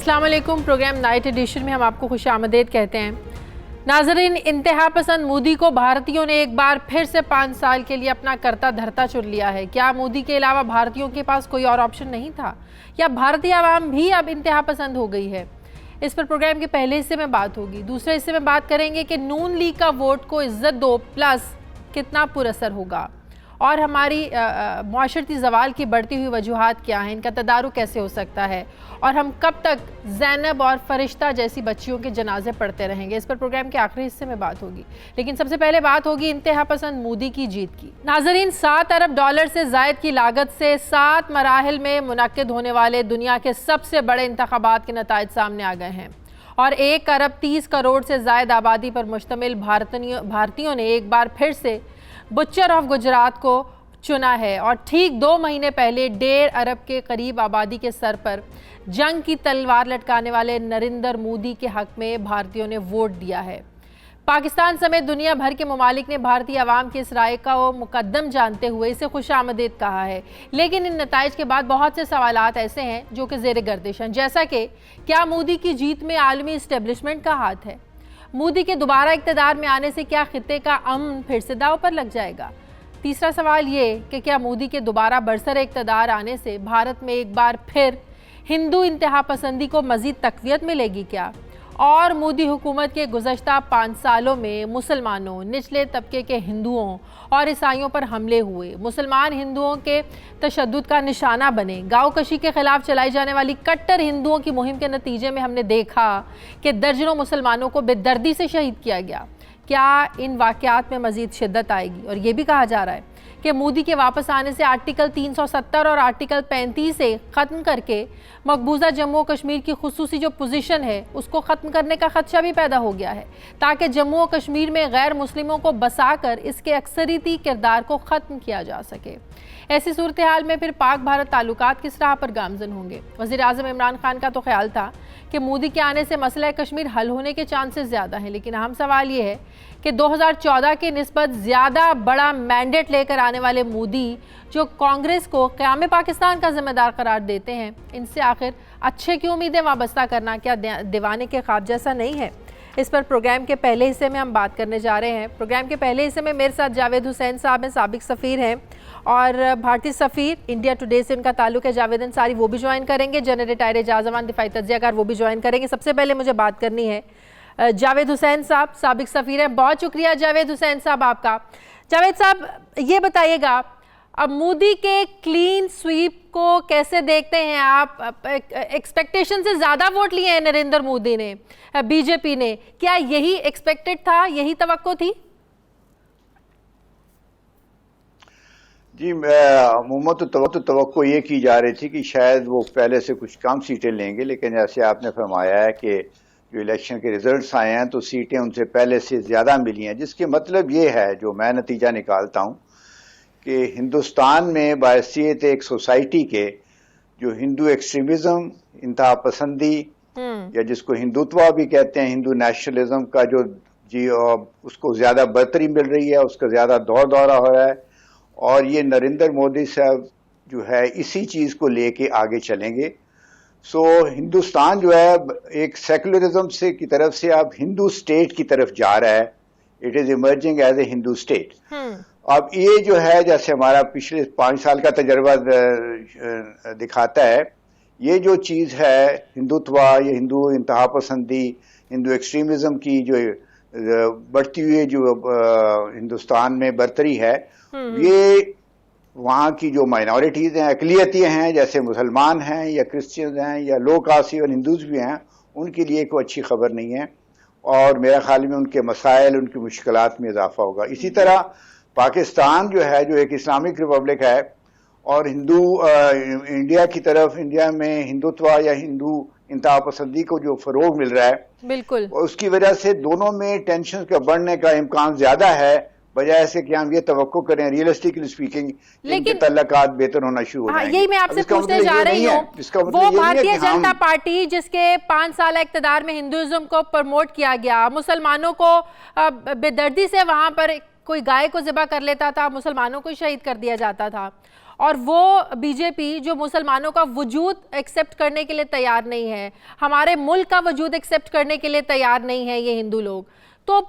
अस्सलाम वालेकुम। Programme night addition में हम आपको खुशामदीद कहते हैं। नाजरीन, इंतहा पसंद मोदी को भारतीयों ने एक बार फिर से 5 साल के लिए अपना करता धरता चुन लिया है। क्या मोदी के अलावा भारतीयों के पास कोई और ऑप्शन नहीं था, या भारतीय आवाम भी अब इंतहा पसंद हो गई है? इस पर प्रोग्राम के पहले हिस्से में बात होगी। दूसरे हिस्से में बात करेंगे कि नून लीग का वोट को इज्जत दो प्लस कितना पुरअसर होगा, और हमारी मुआशरती जवाल की बढ़ती हुई वजूहात क्या हैं, इनका तदारुक कैसे हो सकता है, और हम कब तक ज़ैनब और फरिश्ता जैसी बच्चियों के जनाजे पढ़ते रहेंगे। इस पर प्रोग्राम के आखिरी हिस्से में बात होगी। लेकिन सबसे पहले बात होगी इंतहा पसंद मोदी की जीत की। नाजरीन, $7 अरब से जायद की लागत से 7 मराहिल में मुनक्किद होने वाले दुनिया के सबसे बड़े इंतखाबात के नताइज सामने आ गए हैं, और 1 अरब 30 करोड़ से जायद आबादी पर मुश्तमिल भारतीयों ने एक बार फिर से बुच्चर ऑफ गुजरात को चुना है। और ठीक 2 महीने पहले 1.5 अरब के करीब आबादी के सर पर जंग की तलवार लटकाने वाले नरेंद्र मोदी के हक में भारतीयों ने वोट दिया है। पाकिस्तान समेत दुनिया भर के ममालिक ने भारतीय आवाम के इस राय का मुकद्दम जानते हुए इसे खुशामदीद कहा है। लेकिन इन नताइज के बाद बहुत से सवालात ऐसे हैं जो कि ज़ेर गर्दिश हैं, जैसा कि क्या मोदी की जीत में आलमी इस्टेब्लिशमेंट का हाथ है? मोदी के दोबारा इक़्तिदार में आने से क्या खित्ते का अमन फिर से दांव पर लग जाएगा? तीसरा सवाल ये कि क्या मोदी के दोबारा बरसर इक़्तिदार आने से भारत में एक बार फिर हिंदू इंतहा पसंदी को मज़ीद तक़वियत मिलेगी क्या? और मोदी हुकूमत के गुज़श्ता 5 सालों में मुसलमानों, निचले तबके के हिंदुओं और ईसाइयों पर हमले हुए, मुसलमान हिंदुओं के तशद्दुद का निशाना बने, गाँव कशी के ख़िलाफ़ चलाई जाने वाली कट्टर हिंदुओं की मुहिम के नतीजे में हमने देखा कि दर्जनों मुसलमानों को बेदर्दी से शहीद किया गया। क्या इन वाक़यात में मज़ीद शिद्दत आएगी? और ये भी कहा जा रहा है कि मोदी के वापस आने से आर्टिकल 370 और आर्टिकल 35 से ख़त्म करके मकबूजा जम्मू और कश्मीर की खुसूसी जो पोजीशन है उसको ख़त्म करने का ख़दशा भी पैदा हो गया है, ताकि जम्मू और कश्मीर में गैर मुस्लिमों को बसाकर इसके अक्सरीती किरदार को ख़त्म किया जा सके। ऐसी सूरत हाल में फिर पाक भारत ताल्लुकात किस राह पर गामजन होंगे? वज़ीर आज़म इमरान खान का तो ख्याल था कि मोदी के आने से मसला कश्मीर हल होने के चांसेस ज़्यादा हैं, लेकिन अहम सवाल ये है कि 2014 के निस्बत ज़्यादा बड़ा मैंडेट लेकर आने वाले मोदी जो कांग्रेस को क़याम पाकिस्तान का जिम्मेदार करार देते हैं, इनसे आखिर अच्छे की उम्मीदें वाबस्ता करना क्या दीवाने के ख्वाब जैसा नहीं है? इस पर प्रोग्राम के पहले हिस्से में हम बात करने जा रहे हैं। प्रोग्राम के पहले हिस्से में मेरे साथ जावेद हुसैन साहब हैं, साबिक सफ़ीर हैं, और भारतीय सफ़ीर इंडिया टुडे से उनका ताल्लुक है जावेद अंसारी, वो भी ज्वाइन करेंगे। जनरल रिटायर एजाज़ दिफाई तज्ज़ियाकार, वो भी ज्वाइन करेंगे। सबसे पहले मुझे बात करनी है जावेद हुसैन साहब, साबिक सफ़ीर हैं। बहुत शुक्रिया जावेद हुसैन साहब आपका। जावेद साहब, ये बताइएगा, अब मोदी के क्लीन स्वीप को कैसे देखते हैं आप? एक्सपेक्टेशन से ज़्यादा वोट लिए हैं नरेंद्र मोदी ने, बीजेपी ने, क्या यही एक्सपेक्टेड था, यही तवक्को थी? जी, अमूमन तो तवक्को ये की जा रही थी कि शायद वो पहले से कुछ कम सीटें लेंगे, लेकिन जैसे आपने फरमाया है कि जो इलेक्शन के रिजल्ट्स आए हैं तो सीटें उनसे पहले से ज़्यादा मिली हैं, जिसके मतलब ये है, जो मैं नतीजा निकालता हूँ, कि हिंदुस्तान में बाहैसियत एक सोसाइटी के जो हिंदू एक्सट्रीमिज़म, इंतहा पसंदी, या जिसको हिंदुत्व भी कहते हैं, हिंदू नेशनलिज्म का जो उसको ज़्यादा बढ़तरी मिल रही है, उसका ज़्यादा दौर दौरा हो रहा है, और ये नरेंद्र मोदी साहब जो है इसी चीज़ को लेके आगे चलेंगे। सो हिंदुस्तान जो है एक सेकुलरिज्म से की तरफ से अब हिंदू स्टेट की तरफ जा रहा है। It is emerging as a Hindu state. अब ये जो है, जैसे हमारा पिछले 5 साल का तजर्बा दिखाता है, ये जो चीज़ है हिंदुत्व, ये हिंदू इंतहा पसंदी, हिंदू एक्सट्रीमिज़म की जो बढ़ती हुई जो हिंदुस्तान में बरतरी है, ये वहाँ की जो माइनॉरिटीज़ हैं, अक़लियतें हैं, जैसे मुसलमान हैं या क्रिश्चियन हैं या लो कास्ट और हिंदूज़ भी हैं, उनके लिए कोई अच्छी खबर नहीं है, और मेरा ख्याल में उनके मसाइल, उनकी मुश्किलात में इजाफा होगा। इसी तरह पाकिस्तान जो है, जो एक इस्लामिक रिपब्लिक है, और हिंदू इंडिया की तरफ, इंडिया में हिंदुत्व या हिंदू इंतहा पसंदी को जो फ़रोग मिल रहा है, बिल्कुल, उसकी वजह से दोनों में टेंशन का बढ़ने का इम्कान ज़्यादा है, बजाय से कि हम ये तवक्को करें रियलिस्टिकली स्पीकिंग इनके तल्लुकात बेहतर होना शुरू हो जाएंगे। यही मैं आपसे पूछने जा रही हूँ, वो भारतीय जनता पार्टी जिसके 5 साल इक़्तिदार में हिंदुइज्म को प्रमोट किया गया, मुसलमानों को बेदर्दी से वहाँ पर कोई गाय को ज़िबा कर लेता था, मुसलमानों को शहीद कर दिया जाता था, और वो बीजेपी जो मुसलमानों का वजूद एक्सेप्ट करने के लिए तैयार नहीं है, हमारे मुल्क का वजूद एक्सेप्ट करने के लिए तैयार नहीं है ये हिंदू लोग, तो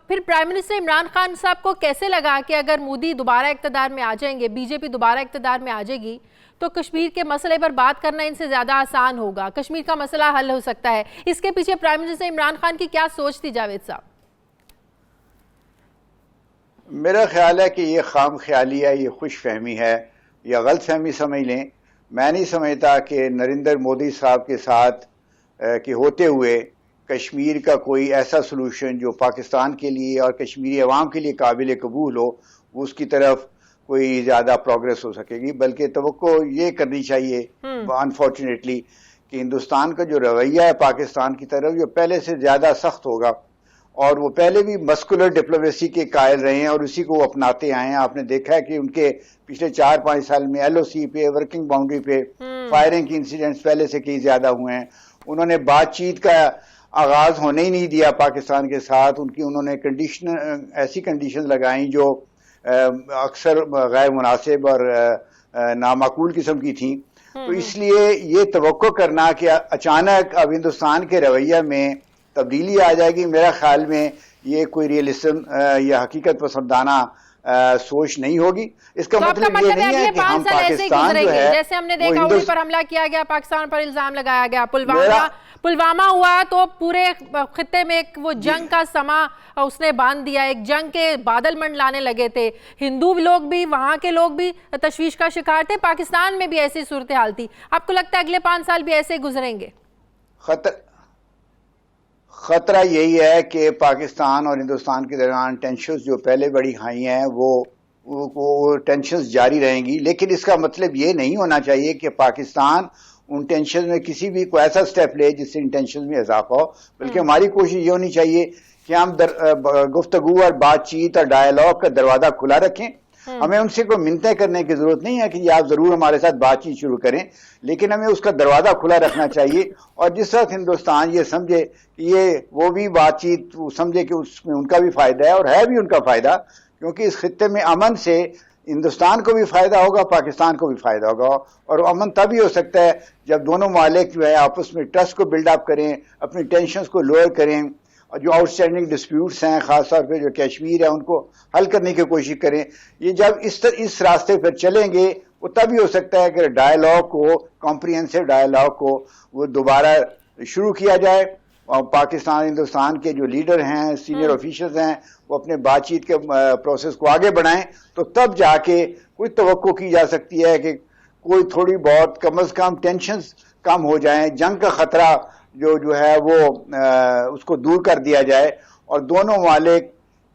फिर प्राइम मिनिस्टर इमरान खान साहब को कैसे लगा कि अगर मोदी दोबारा इक़्तिदार में आ जाएंगे, बीजेपी दोबारा इक़्तिदार में आ जाएगी, तो कश्मीर के मसले पर बात करना इनसे ज़्यादा आसान होगा, कश्मीर का मसला हल हो सकता है। इसके पीछे प्राइम मिनिस्टर इमरान खान की क्या सोच थी जावेद साहब? मेरा ख्याल है कि ये खाम ख्याली है, ये खुश फहमी है या गलत फहमी समझ लें। मैं नहीं समझता कि नरेंद्र मोदी साहब के साथ के होते हुए कश्मीर का कोई ऐसा सलूशन जो पाकिस्तान के लिए और कश्मीरी अवाम के लिए काबिल कबूल हो, उसकी तरफ कोई ज़्यादा प्रोग्रेस हो सकेगी। बल्कि तवक्को ये करनी चाहिए अनफॉर्चुनेटली कि हिंदुस्तान का जो रवैया है पाकिस्तान की तरफ, जो पहले से ज़्यादा सख्त होगा, और वो पहले भी मस्कुलर डिप्लोमेसी के कायल रहे हैं और उसी को वो अपनाते आए हैं। आपने देखा है कि उनके पिछले 4-5 साल में LOC पे, वर्किंग बाउंड्री पे फायरिंग के इंसिडेंट्स पहले से कई ज्यादा हुए हैं। उन्होंने बातचीत का आगाज होने ही नहीं दिया पाकिस्तान के साथ। उन्होंने ऐसी कंडीशन लगाई जो अक्सर गैर मुनासिब और नामाकूल किस्म की थी। तो इसलिए ये तवक्को करना कि अचानक अब हिंदुस्तान के रवैया में तब्दीली आ जाएगी, मेरा ख्याल में ये कोई रियलिज्म या हकीकत पसंदाना सोच नहीं होगी। इसका तो मतलब ये नहीं है कि हम पाकिस्तान जो है, जैसे हमने देखा उड़ी पर हमला किया गया, पाकिस्तान पर इल्जाम लगाया गया, पुलवामा हुआ, तो पूरे खित्ते में एक वो जंग का समा उसने बांध दिया, एक जंग के बादल मंडलाने लगे थे। हिंदू लोग भी, वहां के लोग भी तशवीश का शिकार थे, पाकिस्तान में भी ऐसी सूरत हाल थी। आपको लगता है अगले 5 साल भी ऐसे गुजरेंगे? खतरा यही है कि पाकिस्तान और हिंदुस्तान के दरमियान टेंशन्स जो पहले बड़ी हाई हैं वो टेंशन्स जारी रहेंगी। लेकिन इसका मतलब ये नहीं होना चाहिए कि पाकिस्तान उन टेंशन में किसी भी कोई ऐसा स्टेप ले जिससे इन टेंशन में इजाफा हो। बल्कि हमारी कोशिश ये होनी चाहिए कि हम गुफ्तगू और बातचीत और डायलॉग का दरवाजा खुला रखें। हमें उनसे कोई मिन्नतें करने की जरूरत नहीं है कि आप जरूर हमारे साथ बातचीत शुरू करें, लेकिन हमें उसका दरवाजा खुला रखना चाहिए। और जिस वक्त हिंदुस्तान ये समझे कि वो भी बातचीत समझे कि उसमें उनका भी फायदा है, और है भी उनका फायदा, क्योंकि इस खित्ते में अमन से हिंदुस्तान को भी फायदा होगा, पाकिस्तान को भी फायदा होगा। और अमन तभी हो सकता है जब दोनों मालिक जो है आपस में ट्रस्ट को बिल्डअप करें, अपनी टेंशन को लोअर करें, और जो आउटस्टैंडिंग डिस्प्यूट्स हैं खासतौर पे जो कश्मीर है उनको हल करने की कोशिश करें। ये जब इस रास्ते पर चलेंगे वो तभी हो सकता है कि डायलॉग को, कॉम्प्रिहेंसिव डायलॉग को वो दोबारा शुरू किया जाए, और पाकिस्तान हिंदुस्तान के जो लीडर हैं, सीनियर ऑफिशियल्स हैं, वो अपने बातचीत के प्रोसेस को आगे बढ़ाएं। तो तब जाके कोई तवक्को की जा सकती है कि कोई थोड़ी बहुत कम अज कम टेंशन कम हो जाए, जंग का खतरा जो है वो उसको दूर कर दिया जाए, और दोनों मालिक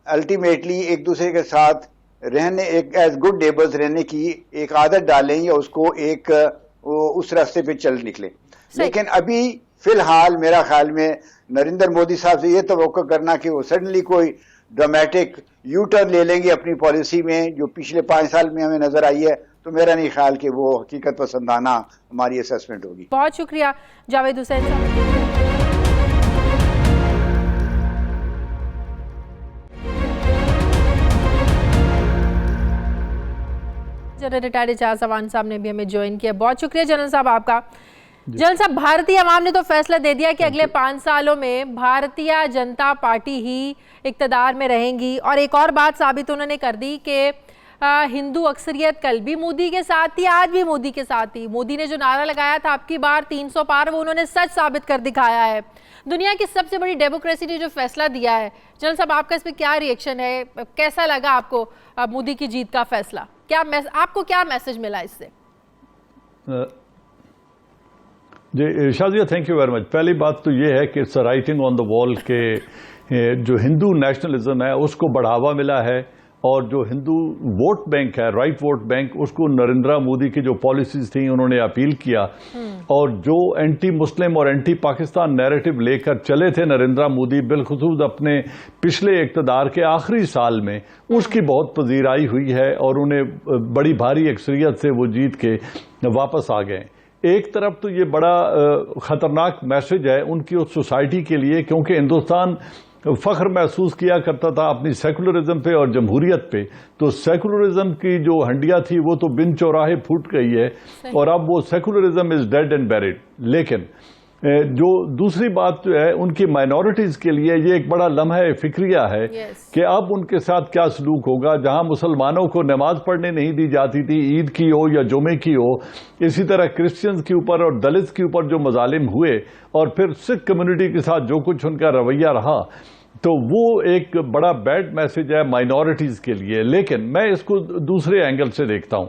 अल्टीमेटली एक दूसरे के साथ रहने, एक एज गुड नेबर्स रहने की एक आदत डालें या उसको एक उस रास्ते पे चल निकले। लेकिन अभी फिलहाल मेरा ख्याल में नरेंद्र मोदी साहब से ये तवक्को करना कि वो सडनली कोई ड्रामेटिक यू टर्न ले लेंगे अपनी पॉलिसी में जो पिछले 5 साल में हमें नजर आई है, तो मेरा नहीं ख्याल कि वो हकीकत पसंदाना हमारी असेसमेंट होगी। बहुत शुक्रिया जावेद हुसैन साहब। जनरल रिटायर्ड एजाज अवान साहब ने भी हमें ज्वाइन किया। बहुत शुक्रिया जनरल साहब आपका। जनरल साहब, भारतीय अवाम ने तो फैसला दे दिया कि अगले 5 सालों में भारतीय जनता पार्टी ही इक़्तिदार में रहेंगी, और एक और बात साबित उन्होंने कर दी कि हिंदू अक्सरियत कल भी मोदी के साथ थी, आज भी मोदी के साथ थी। मोदी ने जो नारा लगाया था आपकी बार 300 पार, वो उन्होंने सच साबित कर दिखाया है। दुनिया की सबसे बड़ी डेमोक्रेसी ने जो फैसला दिया है, जनरल साहब आपका इस पर क्या रिएक्शन है? कैसा लगा आपको मोदी की जीत का फैसला? आपको क्या मैसेज मिला इससे? जी Shazia, thank you very much. पहली बात तो ये है कि it's writing on the wall के जो हिंदू नेशनलिज्म है उसको बढ़ावा मिला है, और जो हिंदू वोट बैंक है, राइट वोट बैंक, उसको नरेंद्र मोदी की जो पॉलिसीज थी उन्होंने अपील किया। और जो एंटी मुस्लिम और एंटी पाकिस्तान नैरेटिव लेकर चले थे नरेंद्र मोदी, बिलखुसूस अपने पिछले इक़्तिदार के आखिरी साल में, उसकी बहुत पजीराई हुई है, और उन्हें बड़ी भारी अक्सरियत से वो जीत के वापस आ गए। एक तरफ तो ये बड़ा खतरनाक मैसेज है उनकी उस सोसाइटी के लिए, क्योंकि हिंदुस्तान फख्र महसूस किया करता था अपनी सेकुलरिज्म पे और जमहूरियत पे, तो सेकुलरिज्म की जो हंडिया थी वो तो बिन चौराहे फूट गई है और अब वो secularism is dead and buried. लेकिन जो दूसरी बात जो है उनकी माइनॉरिटीज के लिए ये एक बड़ा लम्हा फिक्रिया है कि अब उनके साथ क्या सलूक होगा। जहां मुसलमानों को नमाज पढ़ने नहीं दी जाती थी, ईद की हो या जुमे की हो, इसी तरह क्रिश्चियंस के ऊपर और दलित के ऊपर जो मजालिम हुए और फिर सिख कम्युनिटी के साथ जो कुछ उनका रवैया रहा, तो वो एक बड़ा बैड मैसेज है माइनॉरिटीज के लिए। लेकिन मैं इसको दूसरे एंगल से देखता हूं।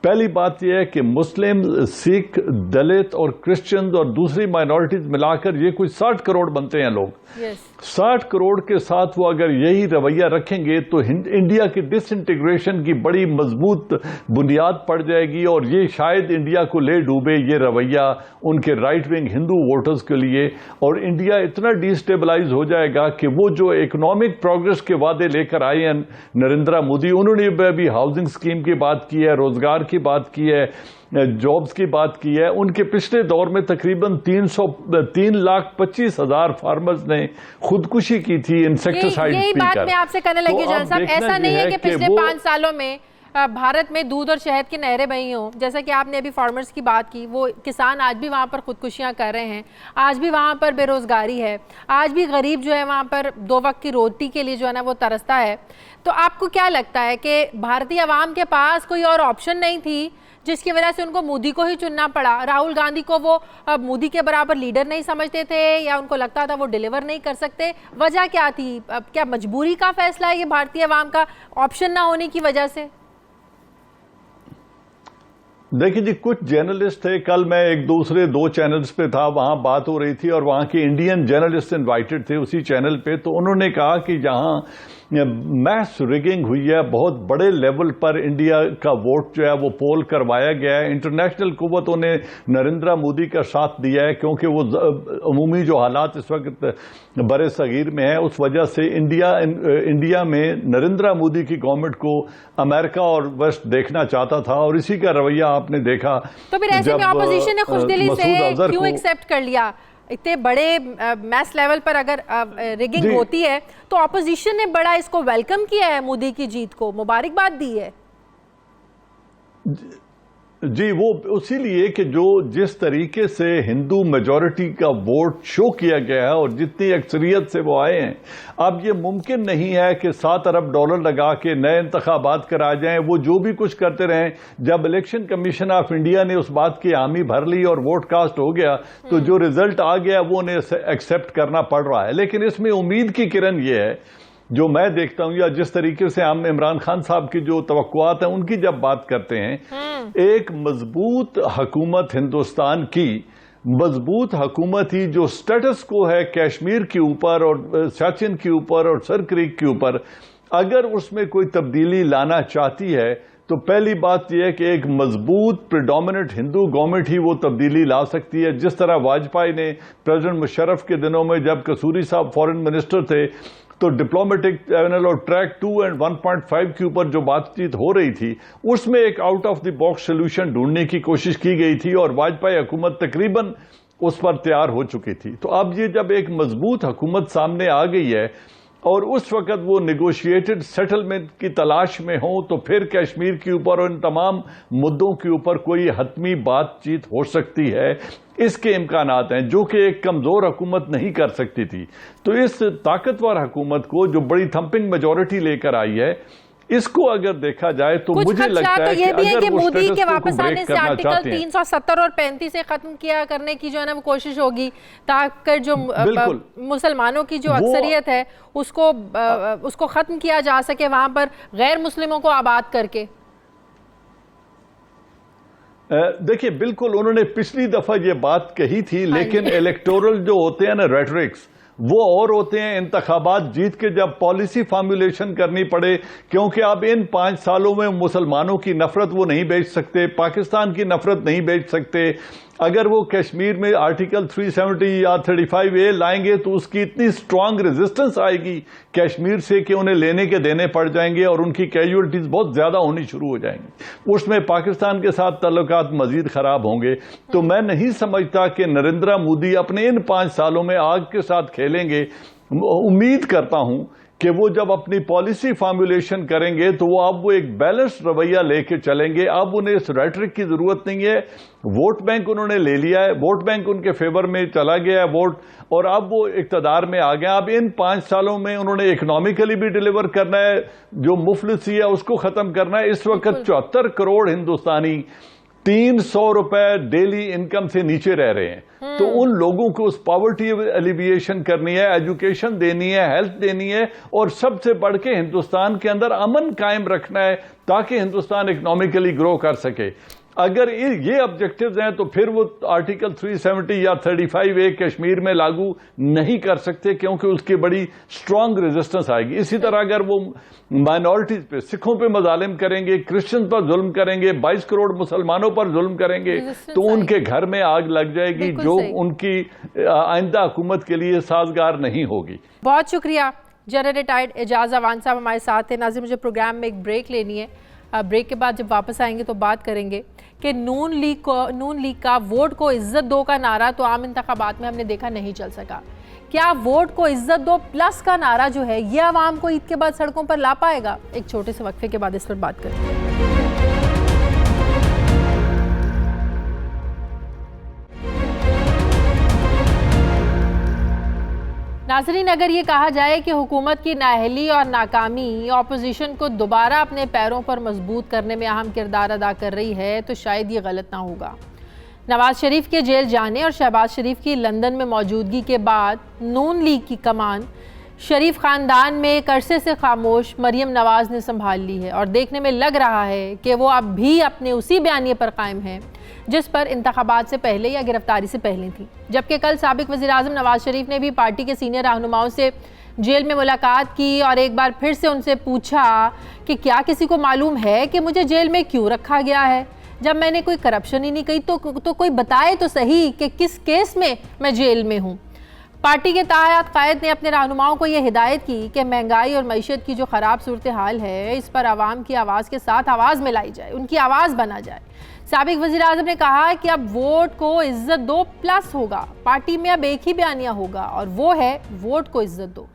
पहली बात यह है कि मुस्लिम, सिख, दलित और क्रिश्चियंस और दूसरी माइनॉरिटीज मिलाकर ये कुछ 60 करोड़ बनते हैं लोग। 60 करोड़ के साथ वो अगर यही रवैया रखेंगे तो इंडिया की डिसइंटीग्रेशन की बड़ी मजबूत बुनियाद पड़ जाएगी और ये शायद इंडिया को ले डूबे, ये रवैया उनके राइट विंग हिंदू वोटर्स के लिए। और इंडिया इतना डिस्टेबलाइज हो जाएगा कि वो जो इकोनॉमिक प्रोग्रेस के वादे लेकर आए हैं नरेंद्र मोदी, उन्होंने भी हाउसिंग स्कीम की बात की है, रोजगार की बात की है, जॉब्स की बात की है। उनके पिछले दौर में तकरीबन 3,25,000 फार्मर्स ने खुदकुशी की थी इंसेक्टिसाइड पीकर। यही बात मैं आपसे करने लगी जान साहब, ऐसा नहीं है कि पिछले 5 सालों में भारत में दूध और शहद की नहरें बही हों। जैसा कि आपने अभी फार्मर्स की बात की, वो किसान आज भी वहाँ पर खुदकुशियाँ कर रहे हैं, आज भी वहाँ पर बेरोजगारी है, आज भी गरीब जो है वहाँ पर 2 वक्त की रोटी के लिए जो है ना वो तरसता है। तो आपको क्या लगता है कि भारतीय आवाम के पास कोई और ऑप्शन नहीं थी जिसकी वजह से उनको मोदी को ही चुनना पड़ा? राहुल गांधी को वो मोदी के बराबर लीडर नहीं समझते थे या उनको लगता था वो डिलीवर नहीं कर सकते? वजह क्या थी? क्या मजबूरी का फैसला है ये भारतीय आवाम का, ऑप्शन ना होने की वजह से? देखिए जी, कुछ जर्नलिस्ट थे, कल मैं एक दूसरे 2 चैनल्स पे था, वहां बात हो रही थी और वहां के इंडियन जर्नलिस्ट इनवाइटेड थे उसी चैनल पे। तो उन्होंने कहा कि जहां मैस रिगिंग हुई है, बहुत बड़े लेवल पर इंडिया का वोट जो है वो पोल करवाया गया है, इंटरनेशनल कुव्वतों ने नरेंद्र मोदी का साथ दिया है क्योंकि वो अमूमी जो हालात इस वक्त बड़े सगीर में है उस वजह से इंडिया में नरेंद्र मोदी की गवर्नमेंट को अमेरिका और वेस्ट देखना चाहता था और इसी का रवैया आपने देखा। तो फिर ऐसे में ऑपोजिशन ने खुशदिली से क्यों एक्सेप्ट कर लिया? इतने बड़े मैस लेवल पर अगर रिगिंग होती है तो ऑपोजिशन ने बड़ा इसको वेलकम किया है, मोदी की जीत को मुबारकबाद दी है। जी, वो उसी लिए कि जो जिस तरीके से हिंदू मेजॉरिटी का वोट शो किया गया है और जितनी अक्सरियत से वो आए हैं, अब ये मुमकिन नहीं है कि $7 अरब लगा के नए इंतखाबात करा जाएं। वो जो भी कुछ करते रहें, जब इलेक्शन कमीशन ऑफ इंडिया ने उस बात की हामी भर ली और वोट कास्ट हो गया तो जो रिजल्ट आ गया वो उन्हें एक्सेप्ट करना पड़ रहा है। लेकिन इसमें उम्मीद की किरण ये है, जो मैं देखता हूं या जिस तरीके से हम इमरान खान साहब की जो तवक्कुआत हैं उनकी जब बात करते हैं, एक मजबूत हुकूमत हिंदुस्तान की, मजबूत हुकूमत ही जो स्टेटस को है कश्मीर के ऊपर और सियाचिन के ऊपर और सर क्रीक के ऊपर, अगर उसमें कोई तब्दीली लाना चाहती है तो पहली बात यह है कि एक मजबूत प्रिडोमिनेंट हिंदू गवर्नमेंट ही वो तब्दीली ला सकती है। जिस तरह वाजपेयी ने प्रेसिडेंट मुशर्रफ के दिनों में जब कसूरी साहब फॉरेन मिनिस्टर थे तो डिप्लोमेटिक चैनल और ट्रैक 2 और 1.5 के ऊपर जो बातचीत हो रही थी उसमें एक out of the box solution ढूंढने की कोशिश की गई थी और वाजपेयी हुकूमत तकरीबन उस पर तैयार हो चुकी थी। तो अब ये जब एक मजबूत हुकूमत सामने आ गई है और उस वक्त वो नेगोशिएटेड सेटलमेंट की तलाश में हो तो फिर कश्मीर के ऊपर और इन तमाम मुद्दों के ऊपर कोई हतमी बातचीत हो सकती है, इसके इम्कानात हैं जो कि एक कमजोर हुकूमत नहीं कर सकती थी। तो इस ताकतवर हुकूमत को जो बड़ी थंपिंग मेजॉरिटी लेकर आई है, इसको अगर देखा जाए तो मुझे लगता है तो ये भी है कि मोदी के वापस आने से आर्टिकल 370 और 35 से खत्म किया करने की जो है ना वो कोशिश होगी, ताकि जो मुसलमानों की जो अक्सरियत है उसको खत्म किया जा सके, वहां पर गैर मुस्लिमों को आबाद करके। देखिए, बिल्कुल उन्होंने पिछली दफा ये बात कही थी, लेकिन इलेक्टोरल जो होते हैं ना रेटरिक्स, वो और होते हैं। इंतखाबात जीत के जब पॉलिसी फॉर्मुलेशन करनी पड़े, क्योंकि अब इन 5 सालों में मुसलमानों की नफरत वो नहीं बेच सकते, पाकिस्तान की नफरत नहीं बेच सकते। अगर वो कश्मीर में आर्टिकल 370 या 35A लाएंगे तो उसकी इतनी स्ट्रांग रेजिस्टेंस आएगी कश्मीर से कि उन्हें लेने के देने पड़ जाएंगे और उनकी कैजुअलिटीज बहुत ज्यादा होनी शुरू हो जाएंगी। उसमें पाकिस्तान के साथ ताल्लुकात मजीद खराब होंगे। तो मैं नहीं समझता कि नरेंद्र मोदी अपने इन 5 सालों में आग के साथ खेलेंगे उम्मीद करता हूं कि वो जब अपनी पॉलिसी फॉर्मुलेशन करेंगे तो वो एक बैलेंस्ड रवैया लेके चलेंगे। अब उन्हें इस रेटरिक की जरूरत नहीं है। वोट बैंक उन्होंने ले लिया है, वोट बैंक उनके फेवर में चला गया है वोट, और अब वो इक्तदार में आ गया। अब इन 5 सालों में उन्होंने इकोनॉमिकली भी डिलीवर करना है, जो मुफलिसी है उसको खत्म करना है। इस वक्त 74 करोड़ हिंदुस्तानी 300 रुपए डेली इनकम से नीचे रह रहे हैं। तो उन लोगों को उस पॉवर्टी एलिविएशन करनी है, एजुकेशन देनी है, हेल्थ देनी है, और सबसे बढ़ के हिंदुस्तान के अंदर अमन कायम रखना है ताकि हिंदुस्तान इकोनॉमिकली ग्रो कर सके। अगर ये ऑब्जेक्टिव्स हैं तो फिर वो आर्टिकल 370 या 35A कश्मीर में लागू नहीं कर सकते, क्योंकि उसकी बड़ी स्ट्रांग रेजिस्टेंस आएगी। इसी तरह अगर वो माइनॉरिटीज पे, सिखों पे मजालिम करेंगे, क्रिश्चियन पर जुल्म करेंगे, 22 करोड़ मुसलमानों पर जुल्म करेंगे, तो उनके घर में आग लग जाएगी, जो उनकी आइंदा हुकूमत के लिए साजगार नहीं होगी। बहुत शुक्रिया जनरल रिटायर्ड एजाज अवान साहब हमारे साथ हैं। नाज़रीन, मुझे प्रोग्राम में एक ब्रेक लेनी है। ब्रेक के बाद जब वापस आएंगे तो बात करेंगे कि नून लीग का वोट को इज्जत दो का नारा तो आम इंतखाबात में हमने देखा नहीं चल सका। क्या वोट को इज्जत दो प्लस का नारा जो है ये आवाम को ईद के बाद सड़कों पर ला पाएगा? एक छोटे से वक्फे के बाद इस पर बात करेंगे। नाज़रीन, अगर ये कहा जाए कि हुकूमत की नाअहली और नाकामी ऑपोजिशन को दोबारा अपने पैरों पर मजबूत करने में अहम किरदार अदा कर रही है तो शायद ये गलत ना होगा। नवाज शरीफ के जेल जाने और शहबाज शरीफ की लंदन में मौजूदगी के बाद नून लीग की कमान शरीफ ख़ानदान में एक अरसे से खामोश मरियम नवाज़ ने संभाल ली है, और देखने में लग रहा है कि वो अब भी अपने उसी बयानिए पर कायम है जिस पर इंतखाबात से पहले या गिरफ्तारी से पहले थी। जबकि कल साबिक वज़ीर-ए-आज़म नवाज शरीफ ने भी पार्टी के सीनियर रहनुमाओं से जेल में मुलाकात की और एक बार फिर से उनसे पूछा कि क्या किसी को मालूम है कि मुझे जेल में क्यों रखा गया है? जब मैंने कोई करप्शन ही नहीं की तो कोई बताए तो सही कि किस केस में मैं जेल में हूँ। पार्टी के तायात कायद ने अपने रहनुमाओं को यह हिदायत की कि महंगाई और मईशत की जो ख़राब सूरत हाल है इस पर आवाम की आवाज़ के साथ आवाज़ मिलाई जाए, उनकी आवाज़ बना जाए। साबिक वज़ीर-ए-आज़म ने कहा कि अब वोट को इज्जत दो प्लस होगा। पार्टी में अब एक ही बयानिया होगा और वो है वोट को इज्जत दो।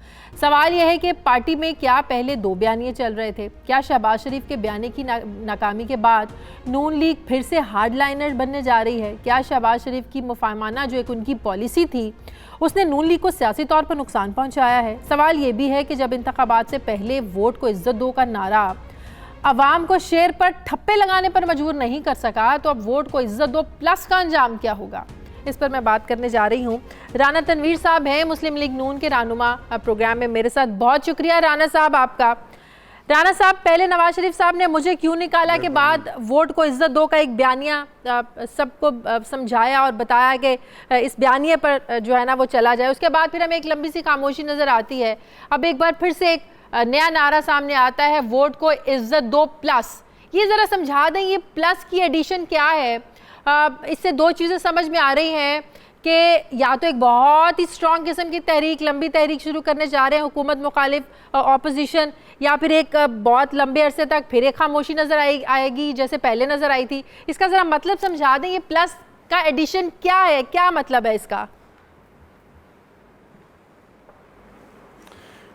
सवाल यह है कि पार्टी में क्या पहले 2 बयानिए चल रहे थे? क्या शहबाज शरीफ के बयाने की नाकामी के बाद नून लीग फिर से हार्डलाइनर बनने जा रही है? क्या शहबाज शरीफ की मुफाहमाना जो एक उनकी पॉलिसी थी उसने नून लीग को सियासी तौर पर नुकसान पहुंचाया है? सवाल ये भी है कि जब इंतखाबात से पहले वोट को इज्जत दो का नारा अवाम को शेर पर ठप्पे लगाने पर मजबूर नहीं कर सका, तो अब वोट को इज्जत दो प्लस का अंजाम क्या होगा? इस पर मैं बात करने जा रही हूँ। राना तनवीर साहब हैं, मुस्लिम लीग नून के रहनुमा, प्रोग्राम में मेरे साथ। बहुत शुक्रिया राना साहब आपका। राना साहब, पहले नवाज शरीफ साहब ने मुझे क्यों निकाला के बाद वोट को इज्जत दो का एक बयानिया सबको समझाया और बताया कि इस बयानिए पर जो है ना वो चला जाए। उसके बाद फिर हमें एक लंबी सी खामोशी नज़र आती है। अब एक बार फिर से एक नया नारा सामने आता है, वोट को इज्जत दो प्लस। ये ज़रा समझा दें, ये प्लस की एडिशन क्या है? इससे 2 चीज़ें समझ में आ रही हैं कि या तो एक बहुत ही स्ट्रॉन्ग किस्म की तहरीक, लंबी तहरीक शुरू करने जा रहे हैं हुकूमत मुखालिफ ऑपोजिशन, या फिर एक बहुत लंबे अरसे तक फिर एक खामोशी नज़र आएगी जैसे पहले नज़र आई थी। इसका ज़रा मतलब समझा दें, ये प्लस का एडिशन क्या है, क्या मतलब है इसका?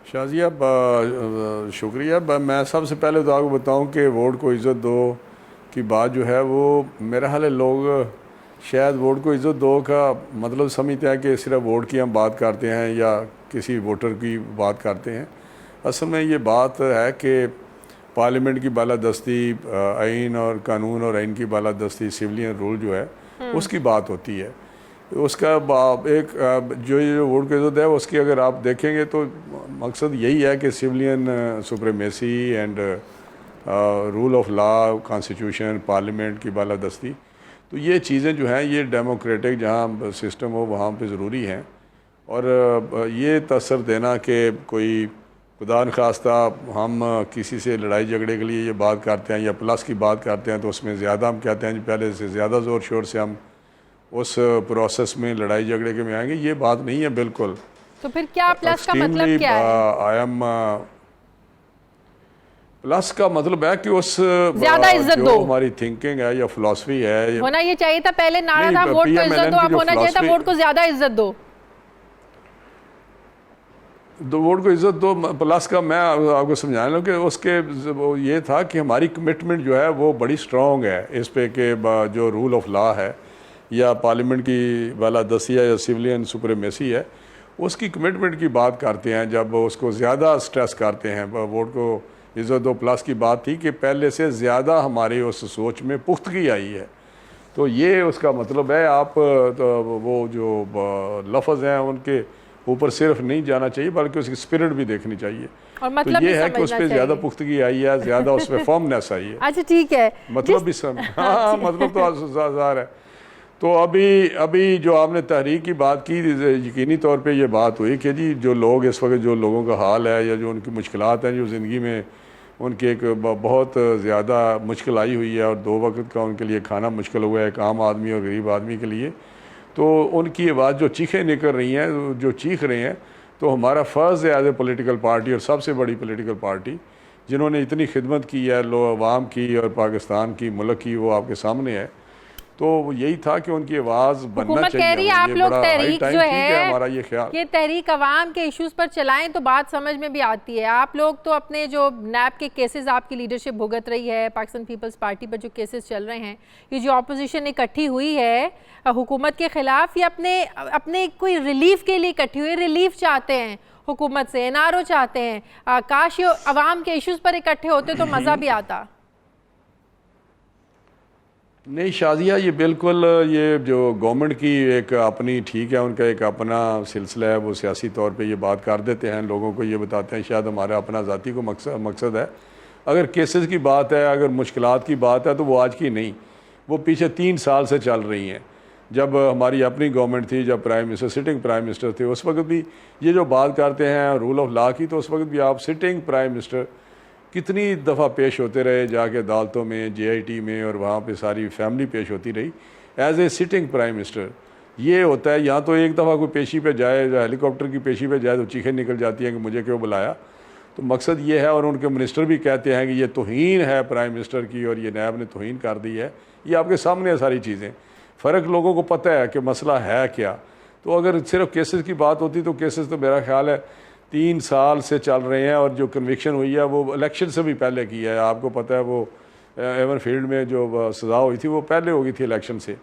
शाजिया, शुक्रिया। मैं सबसे पहले तो आपको बताऊं कि वोट को इज़्ज़त दो की बात जो है वो मेरा हाल है, लोग शायद वोट को इज़्ज़त दो का मतलब समझते हैं कि सिर्फ वोट की हम बात करते हैं या किसी वोटर की बात करते हैं। असल में ये बात है कि पार्लियामेंट की बालादस्ती, आइन और कानून और आइन की बालादस्ती, सिविलियन रूल जो है उसकी बात होती है। उसका एक जो वोट की इज़्ज़त है उसकी अगर आप देखेंगे तो मकसद यही है कि civilian supremacy and rule of law, constitution, parliament की बालादस्ती, तो ये चीज़ें जो हैं ये डेमोक्रेटिक जहाँ सिस्टम हो वहाँ पे ज़रूरी हैं। और ये तसर देना कि कोई खुदा न खास्ता हम किसी से लड़ाई झगड़े के लिए ये बात करते हैं या प्लस की बात करते हैं तो उसमें ज़्यादा हम कहते हैं पहले से ज़्यादा ज़ोर शोर से हम उस प्रोसेस में लड़ाई झगड़े के में आएंगे, ये बात नहीं है बिल्कुल। तो फिर क्या प्लस का मतलब क्या है? आई एम प्लस का मतलब है कि उस ज्यादा इज्जत दो, हमारी थिंकिंग है या फिलॉसफी है, होना ये चाहिए था। पहले नारा था वोट को इज्जत दो, अब होना चाहिए था वोट को ज्यादा इज्जत दो। दो वोट को इज्जत दो प्लस का मैं आपको समझा लूँ कि उसके वो ये था कि हमारी कमिटमेंट जो है वो बड़ी स्ट्रॉन्ग है इस पे कि जो रूल ऑफ लॉ है या पार्लियामेंट की बालादस्ती या सिविलियन सुप्रीमेसी है, उसकी कमिटमेंट की बात करते हैं जब उसको ज़्यादा स्ट्रेस करते हैं। वोट को इज्जत दो प्लस की बात थी कि पहले से ज़्यादा हमारी उस सोच में पुख्तगी आई है। तो ये उसका मतलब है। आप तो वो जो लफ्ज़ हैं उनके ऊपर सिर्फ नहीं जाना चाहिए बल्कि उसकी स्पिरिट भी देखनी चाहिए। और मतलब तो ये भी है कि उस पर ज़्यादा पुख्तगी आई है, ज़्यादा उस पर फॉर्मनेस आई है। अच्छा ठीक है, मतलब भी हाँ मतलब तो आज़ार है। तो अभी जो आपने तहरीक की बात की, यकीनी तौर पे ये बात हुई कि जी जो लोग इस वक्त जो लोगों का हाल है या जो उनकी मुश्किलात हैं, जो ज़िंदगी में उनकी एक बहुत ज़्यादा मुश्किल आई हुई है और 2 वक्त का उनके लिए खाना मुश्किल हुआ है, एक आम आदमी और गरीब आदमी के लिए, तो उनकी आवाज़ जो चीखें निकल रही हैं, जो चीख रहे हैं, तो हमारा फ़र्ज़ है एज ए पोलिटिकल पार्टी और सबसे बड़ी पोलिटिकल पार्टी जिन्होंने इतनी खिदमत की है अवाम की और पाकिस्तान की, मुल्क की, वो आपके सामने है। तो यही था कि उनकी आवाज़ बनना चाहिए। कह रही है आप लोग तहरीक जो है हमारा ये ख्याल ये तहरीक अवाम के इश्यूज पर चलाएं तो बात समझ में भी आती है। आप लोग तो अपने जो नैब के केसेस आपकी लीडरशिप भुगत रही है, पाकिस्तान पीपल्स पार्टी पर जो केसेस चल रहे हैं, ये जो ऑपोजिशन इकट्ठी हुई है हुकूमत के खिलाफ, ये अपने कोई रिलीफ के लिए इकट्ठी हुई है, रिलीफ चाहते हैं हुकूमत से, एनआरओ चाहते हैं। काश ये अवाम के इश्यूज पर इकट्ठे होते तो मज़ा भी आता। नहीं शाजिया, ये बिल्कुल ये जो गवर्नमेंट की एक अपनी, ठीक है, उनका एक अपना सिलसिला है, वो सियासी तौर पे ये बात कर देते हैं, लोगों को ये बताते हैं, शायद हमारा अपना ज़ाती को मकसद है। अगर केसेस की बात है, अगर मुश्किलात की बात है, तो वो आज की नहीं, वो पीछे 3 साल से चल रही हैं। जब हमारी अपनी गवर्नमेंट थी, जब prime minister sitting prime minister थे, उस वक्त भी ये जो बात करते हैं रूल ऑफ लॉ की, तो उस वक्त भी आप सिटिंग प्राइम मिनिस्टर कितनी दफ़ा पेश होते रहे जाके अदालतों में, JIT में, और वहाँ पे सारी फैमिली पेश होती रही as a sitting prime minister. ये होता है, यहाँ तो एक दफ़ा कोई पेशी पे जाए, हेलीकॉप्टर की पेशी पे जाए तो चीखें निकल जाती हैं कि मुझे क्यों बुलाया। तो मकसद ये है, और उनके मिनिस्टर भी कहते हैं कि ये तौहीन है प्राइम मिनिस्टर की और ये नैब ने तौहीन कर दी है। ये आपके सामने है सारी चीज़ें। फ़र्क लोगों को पता है कि मसला है क्या। तो अगर सिर्फ केसेस की बात होती तो केसेस तो मेरा ख्याल है 3 साल से चल रहे हैं, और जो कन्विक्शन हुई है वो इलेक्शन से भी पहले की है। आपको पता है वो एवन फील्ड में जो सज़ा हुई थी वो पहले हो गई थी इलेक्शन से।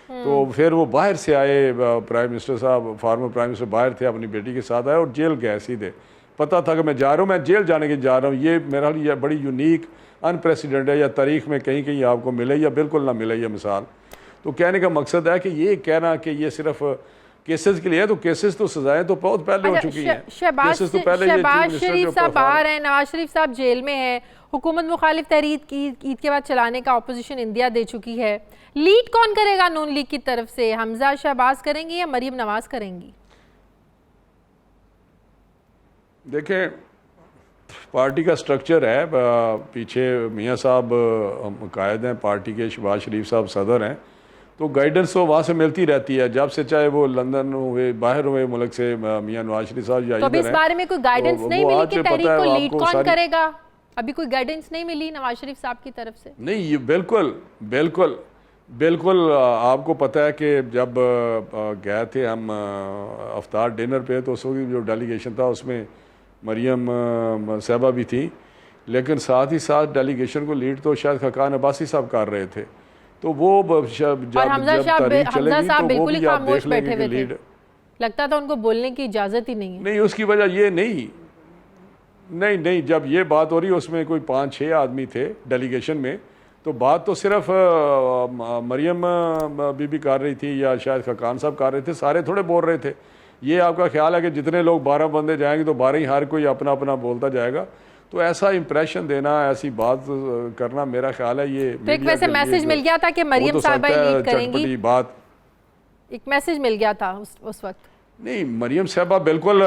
तो फिर वो बाहर से आए, प्राइम मिनिस्टर साहब, फॉर्मर प्राइम मिनिस्टर बाहर थे, अपनी बेटी के साथ आए और जेल गए सीधे। पता था कि मैं जा रहा हूँ, मैं जेल जाने के जा रहा हूँ। ये मेरा लिए बड़ी यूनिक अनप्रेसिडेंट है, या तारीख में कहीं कहीं आपको मिले या बिल्कुल ना मिले ये मिसाल। तो कहने का मकसद है कि ये कहना कि ये सिर्फ केसेस के लिए है, तो केसेस तो सजाएं तो बहुत पहले हो चुकी हैं। शहबाज शरीफ साहब बाहर हैं, नवाज शरीफ साहब जेल में हैं, हुकूमत मुखालिफ तहरीक ईद के बाद चलाने का ऑपोजिशन इंडिया दे चुकी है। लीड कौन करेगा नून लीग की तरफ से? हमजा शहबाज करेंगी या मरीम नवाज करेंगी? देखें, पार्टी का स्ट्रक्चर है, पीछे मियाँ साहब कायद हैं पार्टी के, शहबाज शरीफ साहब सदर हैं, तो गाइडेंस तो वहाँ से मिलती रहती है जब से, चाहे वो लंदन हुए, बाहर हुए मुल्क से, मियाँ नवाज शरीफ साहब या तो अभी इस बारे में कोई गाइडेंस नहीं मिली कि तहरीक को लीड कौन करेगा? अभी कोई गाइडेंस नहीं मिली नवाज शरीफ साहब की तरफ से? नहीं, ये बिल्कुल आपको पता है कि जब गए थे हम अफ्तार डिनर पे, तो उस वक्त जो डेलीगेशन था उसमें मरियम साहबा भी थी, लेकिन साथ ही साथ डेलीगेशन को लीड तो शायद खकान अब्बासी साहब कर रहे थे। तो वो जब तारीख चलेगी तो वो भी आप देख लेंगे कि लीड, लगता था उनको बोलने की इजाज़त ही नहीं है। नहीं, उसकी वजह ये नहीं, जब ये बात हो रही उसमें कोई 5-6 आदमी थे डेलीगेशन में, तो बात तो सिर्फ मरियम बीबी कर रही थी या शायद खकान साहब कर रहे थे, सारे थोड़े बोल रहे थे। ये आपका ख्याल है कि जितने लोग 12 बंदे जाएंगे तो 12 ही हर कोई अपना अपना बोलता जाएगा? तो ऐसा इंप्रेशन देना, ऐसी बात करना, मेरा ख्याल है ये तो एक वैसे मैसेज मिल गया था कि मरियम साहबा लीड करेंगी, बात एक मैसेज मिल गया था उस वक्त। नहीं, मरियम साहबा बिल्कुल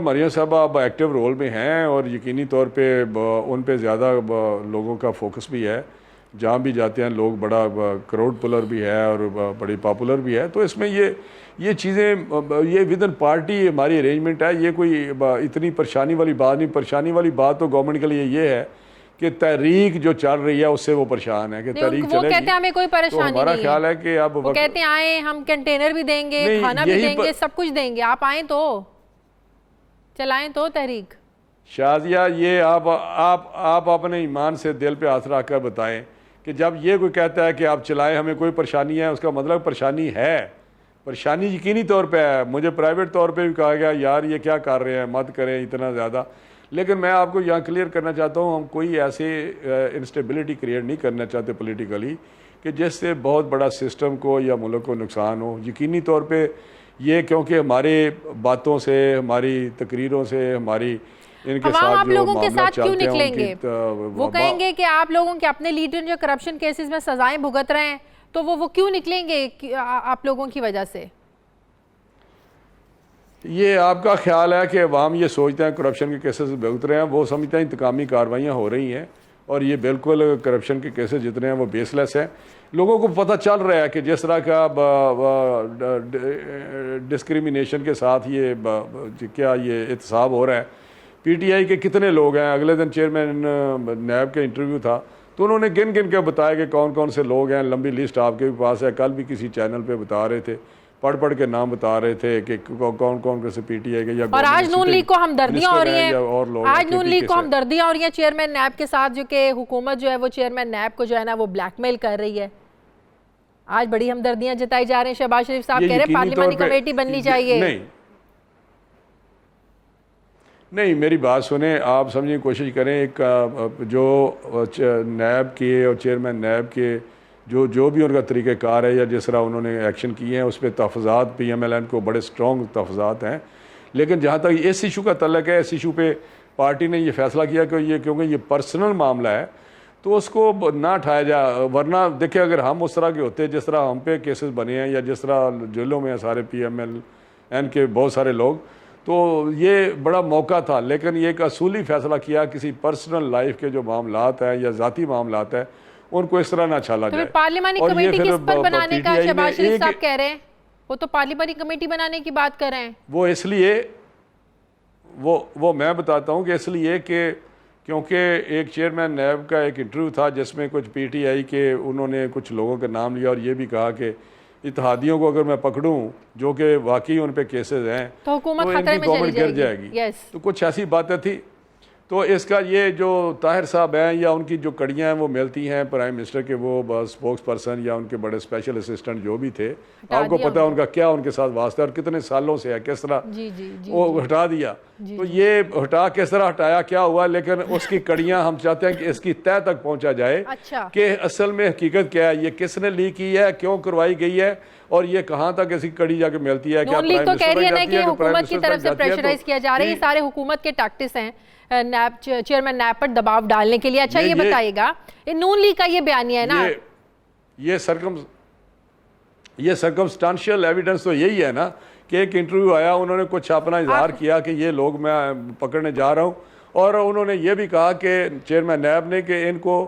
मरियम साहबा अब एक्टिव रोल में हैं, और यकीनी तौर पे उन पे ज़्यादा लोगों का फोकस भी है। जहाँ भी जाते हैं लोग, बड़ा क्राउड पुलर भी है और बड़ी पॉपुलर भी है। तो इसमें ये चीज़ें, ये विद इन पार्टी हमारी अरेंजमेंट है, ये कोई इतनी परेशानी वाली बात नहीं। परेशानी वाली बात तो गवर्नमेंट के लिए ये है कि तहरीक जो चल रही है उससे वो परेशान है कि तहरीक चलेगी। वो कहते हैं हमें कोई परेशानी नहीं है। हमारा ख्याल है कि अब वो कहते हैं आए, हम कंटेनर भी देंगे, खाना भी देंगे, सब कुछ देंगे, आप आए तो चलाएं तो तहरीक। शाजिया, ये आप अपने ईमान से दिल पे हाथ रख कर बताएं कि जब ये कोई कहता है कि आप चलाएं, हमें कोई परेशानी है, उसका मतलब परेशानी है। परेशानी यकीनी तौर पे है। मुझे प्राइवेट तौर पे भी कहा गया यार ये क्या कर रहे हैं, मत करें इतना ज़्यादा। लेकिन मैं आपको यहाँ क्लियर करना चाहता हूँ, हम कोई ऐसे इंस्टेबिलिटी क्रिएट नहीं करना चाहते पॉलिटिकली कि जिससे बहुत बड़ा सिस्टम को या मुल्क को नुकसान हो। यकीनी तौर पे ये क्योंकि हमारे बातों से, हमारी तकरीरों से, हमारी इनके साथ आप जो लोगों के मामला साथ क्यों चलते हैं निकलेंगे? उनकी वो कहेंगे कि आप लोगों के अपने लीडर जो करप्शन केसेस में सजाएं भुगत रहे हैं, तो वो क्यों निकलेंगे आप लोगों की वजह से? ये आपका ख्याल है कि अवाम ये सोचते हैं करप्शन के केसेस भुगत रहे हैं, वो समझते हैं इंतकामी कार्रवाइयाँ हो रही हैं, और ये बिल्कुल करप्शन के केसेस जितने हैं वो बेसलेस हैं। लोगों को पता चल रहा है कि जिस तरह का डिस्क्रिमिनेशन के साथ ये क्या ये एहतसाब हो रहा है। पीटीआई के कितने लोग हैं, अगले दिन चेयरमैन नैब का इंटरव्यू था तो उन्होंने गिन गिन के बताया कि कौन कौन से लोग हैं, लंबी लिस्ट आपके भी पास है। कल भी किसी चैनल पे बता रहे थे, पढ़ के नाम बता रहे थे कि कौन कौन से पीटीआई के या और आज नून लीग को हमदर्दियां हो रही हैं, आज नून लीग को हमदर्दियां हो रही हैं चेयरमैन नैब के साथ, जो कि हुकूमत जो है वो चेयरमैन नैब को जो है ना वो ब्लैकमेल कर रही है। आज बड़ी हमदर्दियां जताई जा रही हैं। शहबाज शरीफ साहब कह रहे हैं पार्लियामानी कमेटी बननी चाहिए। नहीं, मेरी बात सुने, आप समझने की कोशिश करें। एक जो नैब के और चेयरमैन नैब के जो भी उनका तरीक़ेकार है या जिस तरह उन्होंने एक्शन किए हैं उस पर तहफ़्फ़ुज़ात PMLN को बड़े स्ट्रॉन्ग तहफ़्फ़ुज़ात हैं। लेकिन जहाँ तक इस इशू का तल्लुक़ है, इस इशू पे पार्टी ने ये फ़ैसला किया कि ये क्योंकि ये पर्सनल मामला है तो उसको ना उठाया जाए। वरना देखिए, अगर हम उस तरह के होते जिस तरह हम पे केसेस बने हैं या जिस तरह जेलों में हैं सारे PMLN के बहुत सारे लोग, तो ये बड़ा मौका था। लेकिन ये एक असूली फ़ैसला किया, किसी पर्सनल लाइफ के जो मामलात हैं या ज़ाती मामलात हैं उनको इस तरह ना छाला जाए। पार्लियामानी कमेटी किस पर बनाने का शहबाज शरीफ साहब कह रहे हैं? वो तो पार्लियामानी कमेटी बनाने की बात कर रहे हैं। वो इसलिए वो मैं बताता हूँ कि इसलिए कि क्योंकि एक चेयरमैन नैब का एक इंटरव्यू था जिसमें कुछ PTI के उन्होंने कुछ लोगों का नाम लिया और ये भी कहा कि इत्तेहादियों को अगर मैं पकड़ूं जो कि वाकई उन पे केसेस हैं तो हुकूमत खतरे में चली गिर जाएगी। तो कुछ ऐसी बातें थी। तो इसका ये जो ताहिर साहब हैं या उनकी जो कड़ियाँ हैं वो मिलती हैं प्राइम मिनिस्टर के वो स्पोक्स पर्सन या उनके बड़े स्पेशल असिस्टेंट जो भी थे, आपको पता है उनका क्या उनके साथ वास्ता और कितने सालों से है, किस तरह वो हटा दिया। तो ये हटा किस तरह हटाया, क्या हुआ, लेकिन उसकी कड़ियाँ हम चाहते हैं कि इसकी तह तक पहुँचा जाए कि असल में हकीकत क्या है, ये किसने लीक की है, क्यों करवाई गई है और ये कहाँ तक इसकी कड़ी जाके मिलती है। क्या लीग तो कह रही है ना कि हुकूमत की तरफ से प्रेशराइज किया जा रहा है, ये सारे हुकूमत के टैक्टिक्स हैं नैब चेयरमैन नैब पर दबाव डालने के लिए। अच्छा, ये बताइएगा, नून लीग का ये बयानिया है ना, ये सर्कमस्टांशियल एविडेंस तो यही है ना कि एक इंटरव्यू आया, उन्होंने कुछ अपना इजहार किया कि ये लोग मैं पकड़ने जा रहा हूँ, और उन्होंने ये भी कहा कि चेयरमैन नैब ने कि इनको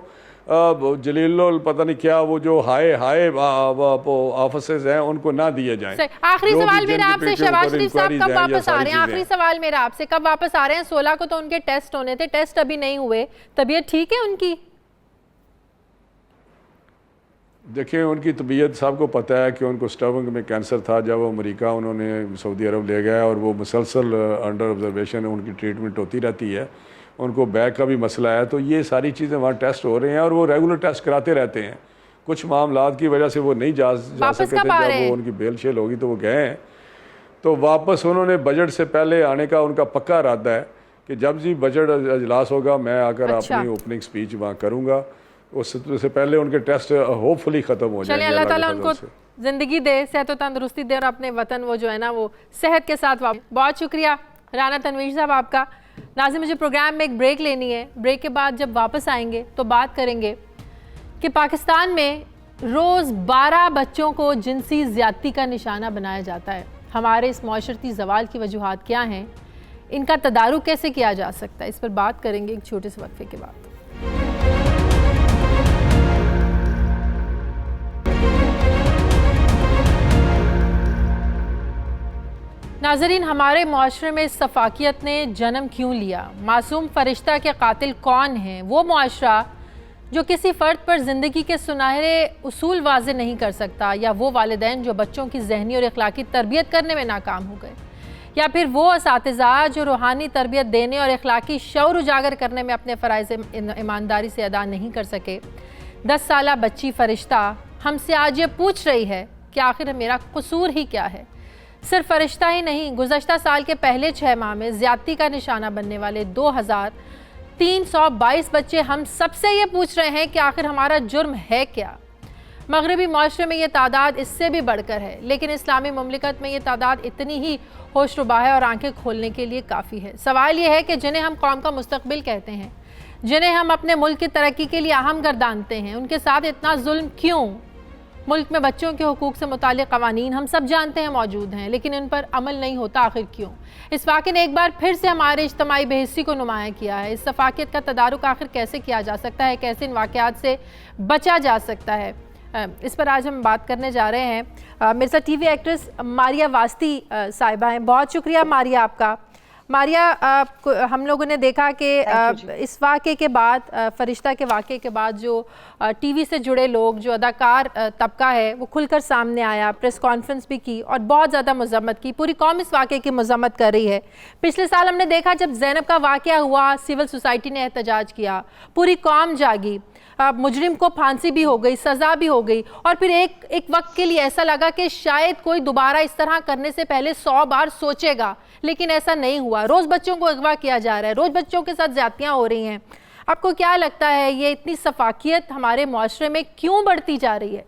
जलील पता नहीं क्या वो जो हाई ऑफिसर्स हैं उनको ना दिए जाएं। आखिरी सवाल मेरा आपसे शहबाज शरीफ साहब, कब वापस आ रहे हैं? आखिरी सवाल मेरा आपसे, कब वापस आ रहे हैं? 16 को तो उनके टेस्ट होने थे, टेस्ट अभी नहीं हुए, तबीयत ठीक है उनकी? देखिए, उनकी तबीयत सबको पता है कि उनको स्टमक में कैंसर था। जब वो अमेरिका उन्होंने सऊदी अरब ले गया और वो मुसलसल अंडर ऑब्जर्वेशन उनकी ट्रीटमेंट होती रहती है, उनको बैक का भी मसला है। तो ये सारी चीज़ें वहाँ टेस्ट हो रहे हैं और वो रेगुलर टेस्ट कराते रहते हैं। कुछ मामलात की वजह से वो नहीं जा सके थे, जब वो उनकी बेल शेल होगी तो वो गए हैं। तो वापस उन्होंने बजट से पहले आने का उनका पक्का इरादा है कि जब जी बजट अजलास होगा मैं आकर अपनी ओपनिंग स्पीच वहाँ करूँगा। उससे पहले उनके टेस्ट होपफुली ख़त्म हो जाएंगे। अल्लाह ताला उनको ज़िंदगी दे, सेहत और तंदुरुस्ती दे और अपने वतन वो जो है ना वो सेहत के साथ वापस। बहुत शुक्रिया राना तनवीर साहब आपका। नाज़िम, मुझे प्रोग्राम में एक ब्रेक लेनी है, ब्रेक के बाद जब वापस आएंगे तो बात करेंगे कि पाकिस्तान में रोज़ 12 बच्चों को जिनसी ज़्यादती का निशाना बनाया जाता है। हमारे इस माशरती ज़वाल की वजूहात क्या हैं, इनका तदारुक कैसे किया जा सकता है, इस पर बात करेंगे एक छोटे से वक्फे के बाद। नाज़रीन, हमारे माशरे में सफाकियत ने जन्म क्यों लिया? मासूम फरिश्ता के कातिल कौन हैं? वो माशरा जो किसी फ़र्द पर ज़िंदगी के सुनहरे उसूल वाज़े नहीं कर सकता, या वो वालिदैन जो बच्चों की ज़हनी और अखलाकी तरबियत करने में नाकाम हो गए? या फिर वो असातिज़ा जो रूहानी तरबियत देने और अखलाकी शऊर उजागर करने में अपने फ़राइज़ ईमानदारी से अदा नहीं कर सके। 10 साला बच्ची फ़रिश्ता हमसे आज ये पूछ रही है कि आखिर मेरा कसूर ही क्या है। सिर्फ फ़रिश्ता ही नहीं, गुज़श्ता साल के पहले 6 माह में ज़्यादती का निशाना बनने वाले 2322 बच्चे हम सबसे ये पूछ रहे हैं कि आखिर हमारा जुर्म है क्या। मगरबी माशरे में ये तादाद इससे भी बढ़कर है, लेकिन इस्लामी मुमलिकत में ये तादाद इतनी ही होशरुबा है और आंखें खोलने के लिए काफ़ी है। सवाल ये है कि जिन्हें हम कौम का मुस्तकबिल कहते हैं, जिन्हें हम अपने मुल्क की तरक्की के लिए अहम गर्दानते हैं, उनके साथ इतना जुल्म क्यों? मुल्क में बच्चों के हुकूक से मुताल्लिक़ क़वानीन हम सब जानते हैं मौजूद हैं, लेकिन इन पर अमल नहीं होता, आखिर क्यों? इस वाक़े ने एक बार फिर से हमारे इज्तिमाई बेहिस्सी को नुमायाँ किया है। इस सफ़ाकियत का तदारुक आखिर कैसे किया जा सकता है, कैसे इन वाक़यात से बचा जा सकता है, इस पर आज हम बात करने जा रहे हैं। मेरे साथ टीवी एक्ट्रेस मारिया वास्ती साहिबा हैं। बहुत शुक्रिया मारिया आपका। मारिया, हम लोगों ने देखा कि इस वाक़े के बाद, फ़रिश्ता के वाक़े के बाद, जो टीवी से जुड़े लोग, जो अदाकार तबका है, वो खुलकर सामने आया, प्रेस कॉन्फ्रेंस भी की और बहुत ज़्यादा मज़म्मत की। पूरी कौम इस वाक़े की मज़म्मत कर रही है। पिछले साल हमने देखा जब ज़ैनब का वाक़या हुआ, सिविल सोसाइटी ने एहतजाज किया, पूरी कौम जागी, मुजरिम को फांसी भी हो गई, सज़ा भी हो गई, और फिर एक वक्त के लिए ऐसा लगा कि शायद कोई दोबारा इस तरह करने से पहले 100 बार सोचेगा, लेकिन ऐसा नहीं हुआ। रोज़ बच्चों को अगवा किया जा रहा है, रोज़ बच्चों के साथ ज़्यादतियाँ हो रही हैं। आपको क्या लगता है ये इतनी सफाकियत हमारे मुआशरे में क्यों बढ़ती जा रही है?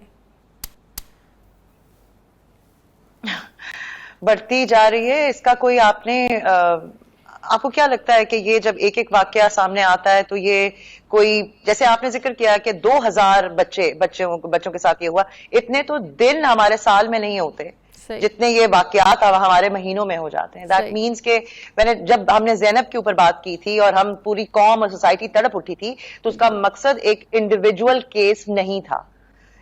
बढ़ती जा रही है, इसका कोई आपको क्या लगता है कि ये जब एक एक वाकया सामने आता है तो ये कोई, जैसे आपने जिक्र किया कि 2000 बच्चों के साथ ये हुआ, इतने तो दिन हमारे साल में नहीं होते जितने ये वाकयात हमारे महीनों में हो जाते हैं। दैट मीन्स के जब हमने ज़ैनब के ऊपर बात की थी और हम पूरी कौम और सोसाइटी तड़प उठी थी, तो उसका मकसद एक इंडिविजुअल केस नहीं था।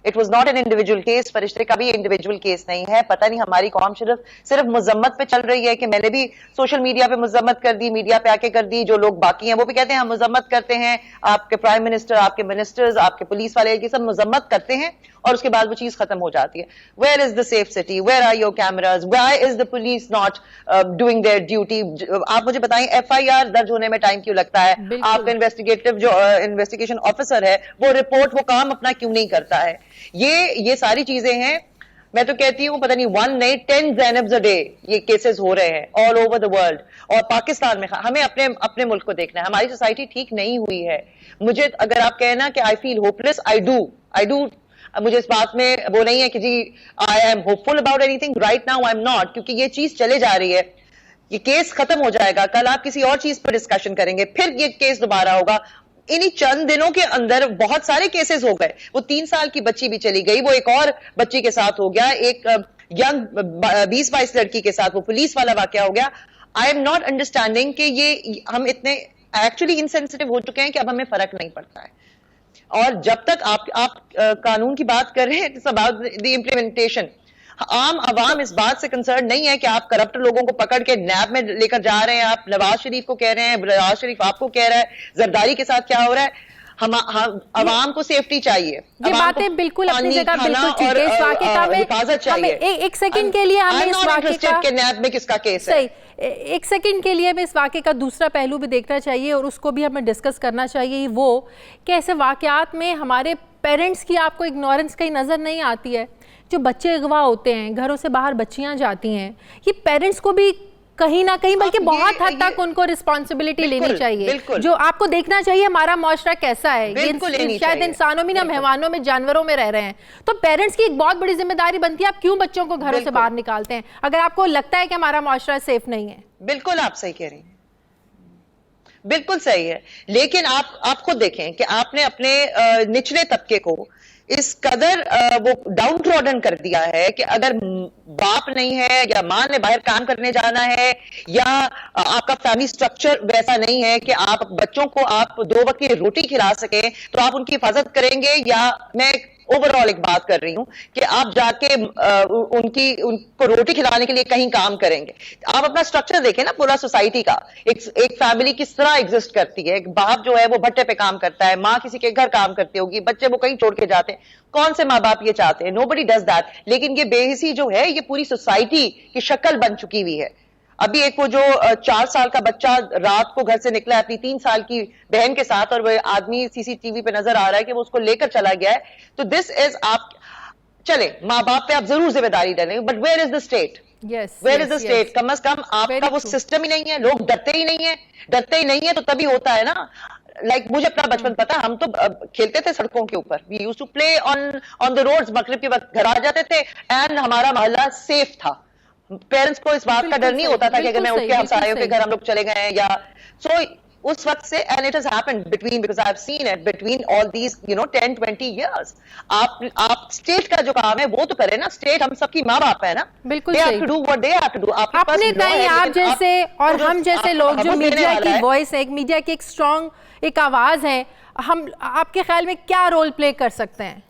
It was not an individual case. फरिश्ते का भी इंडिविजुअल केस नहीं है। पता नहीं हमारी कौम सिर्फ मुजम्मत पे चल रही है कि मैंने भी सोशल मीडिया पे मुजम्मत कर दी, मीडिया पे आके कर दी, जो लोग बाकी हैं वो भी कहते हैं हम मुजम्मत करते हैं, आपके प्राइम मिनिस्टर, आपके मिनिस्टर्स, आपके पुलिस वाले, ये सब मुजम्मत करते हैं और उसके बाद वो चीज खत्म हो जाती है। Where is the safe city, where are your cameras, why is the police not doing their duty? आप मुझे बताएं, FIR दर्ज होने में टाइम क्यों लगता है? आपका इन्वेस्टिगेशन ऑफिसर है, वो रिपोर्ट, वो काम अपना क्यों नहीं करता है? ये सारी चीजें हैं। मैं तो कहती हूँ पता नहीं 1 नहीं 10 ज़ैनब्स अ डे ये केसेस हो रहे हैं ऑल ओवर द वर्ल्ड। और पाकिस्तान में हमें अपने मुल्क को देखना है। हमारी सोसाइटी ठीक नहीं हुई है। मुझे अगर आप कहना कि I feel hopeless, I do. मुझे इस बात में वो नहीं है कि जी I am hopeful about anything right now, I am not, क्योंकि ये चीज चले जा रही है। ये केस खत्म हो जाएगा, कल आप किसी और चीज पर डिस्कशन करेंगे, फिर ये केस दोबारा होगा। इन्हीं चंद दिनों के अंदर बहुत सारे केसेस हो गए। वो 3 साल की बच्ची भी चली गई, वो एक और बच्ची के साथ हो गया, एक यंग 20-22 लड़की के साथ वो पुलिस वाला वाकया हो गया। आई एम नॉट अंडरस्टैंडिंग कि ये हम इतने एक्चुअली इनसेंसिटिव हो चुके हैं कि अब हमें फर्क नहीं पड़ता है। और जब तक आप कानून की बात कर रहे हैं, इट्स अबाउट द इम्प्लीमेंटेशन। आम आवाम इस बात से कंसर्न नहीं है कि आप करप्ट लोगों को पकड़ के नैब में लेकर जा रहे हैं। आप नवाज शरीफ को कह रहे हैं, नवाज शरीफ आपको कह रहा है, जरदारी के साथ क्या हो रहा है। हम आवाम को सेफ्टी चाहिए। ये बातें बिल्कुल अपनी जगह बिल्कुल ठीक है। इस वाक़े का हिफाजत चाहिए। एक सेकंड के लिए हमें इस वाक़े का नैब में किसका केस है, एक सेकंड के लिए हमें इस वाक़े का दूसरा पहलू भी देखना चाहिए और उसको भी हमें डिस्कस करना चाहिए। वो कि ऐसे वाक़यात में हमारे पेरेंट्स की आपको इग्नोरेंस कहीं नज़र नहीं आती है। जो बच्चे अगवा होते हैं, घरों से बाहर बच्चियां जाती हैं, ये पेरेंट्स को भी कहीं ना कहीं, बल्कि बहुत हद तक उनको रिस्पॉन्सिबिलिटी लेनी चाहिए। जो आपको देखना चाहिए हमारा मुआशरा कैसा है। शायद इंसानों में ना, मेहमानों में, जानवरों में रह रहे हैं, तो पेरेंट्स की एक बहुत बड़ी जिम्मेदारी बनती है आप क्यों बच्चों को घरों से बाहर निकालते हैं, अगर आपको लगता है कि हमारा मुआशरा सेफ नहीं है। बिल्कुल आप सही कह रही हैं, बिल्कुल सही है। लेकिन आप खुद देखें कि आपने अपने निचले तबके को इस कदर वो डाउन ट्रॉडन कर दिया है कि अगर बाप नहीं है या मां ने बाहर काम करने जाना है या आपका फैमिली स्ट्रक्चर वैसा नहीं है कि आप बच्चों को आप 2 वक्त की रोटी खिला सके, तो आप उनकी हिफाजत करेंगे। या मैं ओवरऑल एक बात कर रही हूं कि आप जाके उनको रोटी खिलाने के लिए कहीं काम करेंगे। आप अपना स्ट्रक्चर देखें ना, पूरा सोसाइटी का एक फैमिली किस तरह एग्जिस्ट करती है। एक बाप जो है वो भट्टे पे काम करता है, माँ किसी के घर काम करती होगी, बच्चे वो कहीं छोड़ के जाते हैं। कौन से माँ बाप ये चाहते हैं? Nobody does that. लेकिन ये बेहिसी जो है ये पूरी सोसाइटी की शक्ल बन चुकी हुई है। अभी एक वो जो 4 साल का बच्चा रात को घर से निकला है अपनी 3 साल की बहन के साथ, और वो आदमी सीसीटीवी पे नजर आ रहा है कि वो उसको लेकर चला गया है। तो दिस इज, आप चले माँ बाप पे आप जरूर जिम्मेदारी डालेंगे, but where is the state? Where is the state? कम से कम आपका वो सिस्टम ही नहीं है, लोग डरते ही नहीं है तो तभी होता है ना। मुझे अपना बचपन पता है, हम तो खेलते थे सड़कों के ऊपर, we used to play on the roads, मगरिब के वक्त घर आ जाते थे एंड हमारा मोहल्ला सेफ था। पेरेंट्स को इस बात का डर नहीं होता था कि अगर मैं उठ के हमसायों के घर हम लोग चले गए या सो उस वक्त से, and it has happened between, because I have seen it between all these 10-20 years. आप स्टेट का जो काम है वो तो करें ना, स्टेट हम सबकी माँ बाप है ना, बिल्कुल they have to do what they have to do. आपने कहीं आप जैसे और हम जैसे लोग जो मीडिया की वॉइस है, मीडिया की एक स्ट्रॉन्ग एक आवाज है, हम आपके ख्याल में क्या रोल प्ले कर सकते हैं?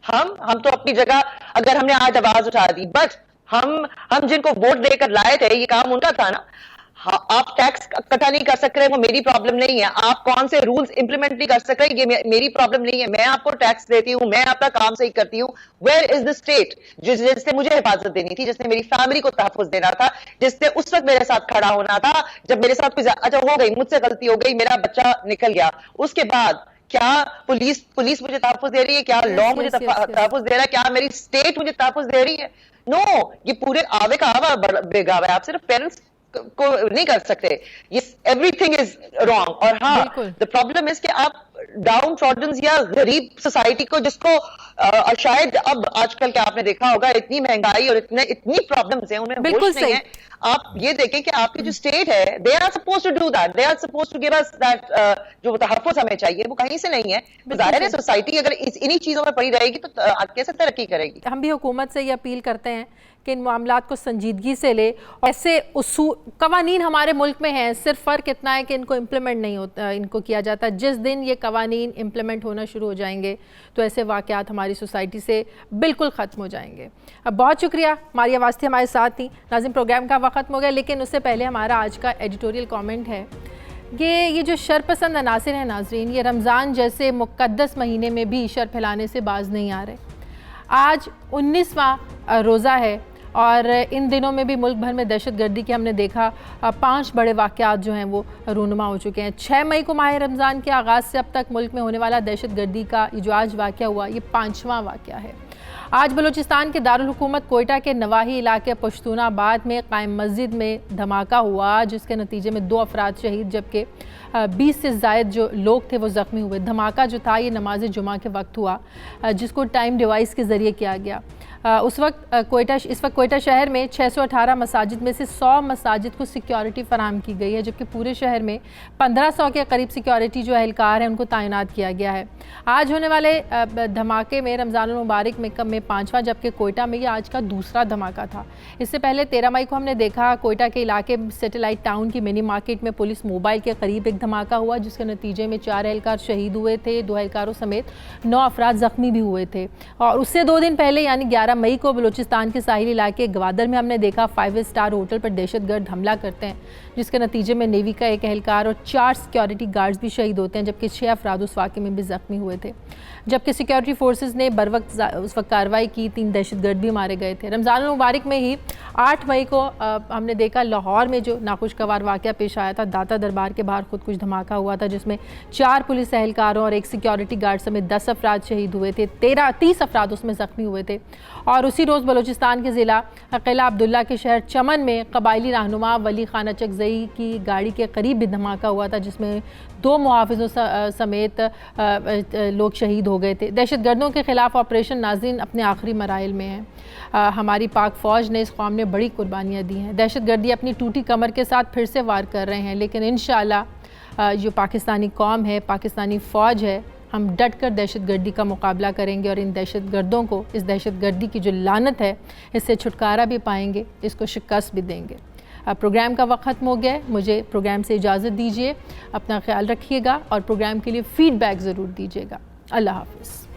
हम तो अपनी जगह, अगर हमने आज आवाज उठा दी, बट हम जिनको वोट देकर लाए थे, ये काम उनका था ना। आप टैक्स इकट्ठा नहीं कर सक रहे, वो मेरी प्रॉब्लम नहीं है। आप कौन से रूल्स इंप्लीमेंट नहीं कर सक रहे, ये मेरी प्रॉब्लम नहीं है। मैं आपको टैक्स देती हूँ, मैं अपना काम सही करती हूँ। वेयर इज द स्टेट जिसने मुझे हिफाजत देनी थी, जिसने मेरी फैमिली को तहफ़्फ़ुज़ देना था, जिसने उस वक्त मेरे साथ खड़ा होना था जब मेरे साथ कुछ अच्छा हो गई, मुझसे गलती हो गई, मेरा बच्चा निकल गया, उसके बाद क्या पुलिस मुझे तहफ़्फ़ुज़ दे रही है? क्या लॉ मुझे तहफ़्फ़ुज़ दे रहा है? क्या मेरी स्टेट मुझे तहफ़्फ़ुज़ दे रही है? नो, ये पूरे आवे का आवा बेगावा है। आप सिर्फ पेरेंट्स को नहीं कर सकते, ये एवरीथिंग इज रॉन्ग। और हाँ, द प्रॉब्लम इज कि आप डाउन ट्रॉडन या गरीब सोसाइटी को, जिसको शायद अब आजकल के आपने देखा होगा, इतनी महंगाई और इतनी प्रॉब्लम्स हैं, उन्हें होश नहीं है। आप ये देखें कि आपकी जो स्टेट है, they are suppose to do that, they are suppose to give us that, जो तहफ़्फ़ुज़ हमें चाहिए वो कहीं से नहीं है। तो जाहिर है सोसाइटी अगर इन्हीं चीजों में पड़ी रहेगी तो कैसे तरक्की करेगी? हम भी हुकूमत से ये अपील करते हैं कि इन मामलात को संजीदगी से ले। ऐसे कवानीन हमारे मुल्क में हैं, सिर्फ फ़र्क इतना है कि इनको इम्प्लीमेंट नहीं होता, इनको किया जाता। जिस दिन ये कवानीन इम्प्लीमेंट होना शुरू हो जाएंगे तो ऐसे वाक़यात हमारी सोसाइटी से बिल्कुल ख़त्म हो जाएंगे। अब बहुत शुक्रिया, मारिया वास्ती हमारे साथ थी। नाज़रीन, प्रोग्राम का वक्त ख़त्म हो गया, लेकिन उससे पहले हमारा आज का एडिटोरियल कॉमेंट है कि ये जो शरपसंद अनासिर हैं नाज़रीन, ये रमज़ान जैसे मुक़द्दस महीने में भी शर फैलाने से बाज नहीं आ रहे। आज 19वां रोज़ा है और इन दिनों में भी मुल्क भर में दहशतगर्दी के हमने देखा 5 बड़े वाक़यात जो हैं वो रूनुमा हो चुके हैं। 6 मई को माह रमज़ान के आगाज़ से अब तक मुल्क में होने वाला दहशतगर्दी का ये जो आज वाक़या हुआ, ये 5वां वाक़या है। आज बलूचिस्तान के दारुल हुकूमत कोयटा के नवाही इलाके पश्तूनाबाद में कायम मस्जिद में धमाका हुआ, जिसके नतीजे में 2 अफराद शहीद जबकि 20 से ज़ायद जो लोग थे वो ज़ख्मी हुए। धमाका जो था ये नमाज जुमा के वक्त हुआ, जिसको टाइम डिवाइस के ज़रिए किया गया। इस वक्त कोयटा शहर में 618 मसाजिद में से 100 मसाजिद को सिक्योरिटी फराहम की गई है, जबकि पूरे शहर में 1500 के करीब सिक्योरिटी जो एहलकार हैं उनको तैनात किया गया है। आज होने वाले धमाके में रमज़ानुल मुबारक में 5वां, जबकि कोयटा में ये आज का दूसरा धमाका था। इससे पहले 13 मई को हमने देखा कोयटा के इलाके सैटेलाइट टाउन की मिनी मार्केट में पुलिस मोबाइल के करीब एक धमाका हुआ, जिसके नतीजे में 4 एहलकार शहीद हुए थे, 2 एहलकारों समेत 9 अफराद ज़ख्मी भी हुए थे। और उससे 2 दिन पहले यानी 11 मई को बलूचिस्तान के साहिली इलाके ग्वादर में हमने देखा 5 स्टार होटल पर दहशतगर्द हमला करते हैं, जिसके नतीजे में नेवी का 1 एहलकार और 4 सिक्योरिटी गार्ड्स भी शहीद होते हैं, जबकि 6 अफराद उस वाक़े में भी ज़ख्मी हुए थे। जबकि सिक्योरिटी फोर्सेस ने बर वक्त उस वक्त कार्रवाई की, 3 दहशतगर्द भी मारे गए थे। रमज़ान मुबारक में ही 8 मई को हमने देखा लाहौर में जो नाखुशगवार वाक़या पेश आया था, दाता दरबार के बाहर खुद कुछ धमाका हुआ था, जिसमें 4 पुलिस एहलकारों और 1 सिक्योरिटी गार्ड समेत 10 अफराद शहीद हुए थे, 30 अफराद उसमें ज़ख्मी हुए थे। और उसी रोज़ बलूचिस्तान के ज़िला किला अब्दुल्ला के शहर चमन में कबायली रहनुमा वली खान अचकज़ई की गाड़ी के करीब भी धमाका हुआ था, जिसमें 2 मुहाफ़िज़ों समेत लोग शहीद हो गए थे। दहशतगर्दों के ख़िलाफ़ ऑपरेशन नाज़रीन अपने आखिरी मराइल में है। हमारी पाक फ़ौज ने इस कौम ने बड़ी कुर्बानियाँ दी हैं। दहशतगर्दी अपनी टूटी कमर के साथ फिर से वार कर रहे हैं, लेकिन इंशाअल्लाह जो पाकिस्तानी कौम है, पाकिस्तानी फ़ौज है, हम डट कर दहशतगर्दी का मुकाबला करेंगे और इन दहशतगर्दों को, इस दहशतगर्दी की जो लानत है, इससे छुटकारा भी पाएंगे, इसको शिकस्त भी देंगे। प्रोग्राम का वक्त ख़त्म हो गया है, मुझे प्रोग्राम से इजाज़त दीजिए। अपना ख्याल रखिएगा और प्रोग्राम के लिए फ़ीडबैक ज़रूर दीजिएगा। अल्लाह हाफ़िज़।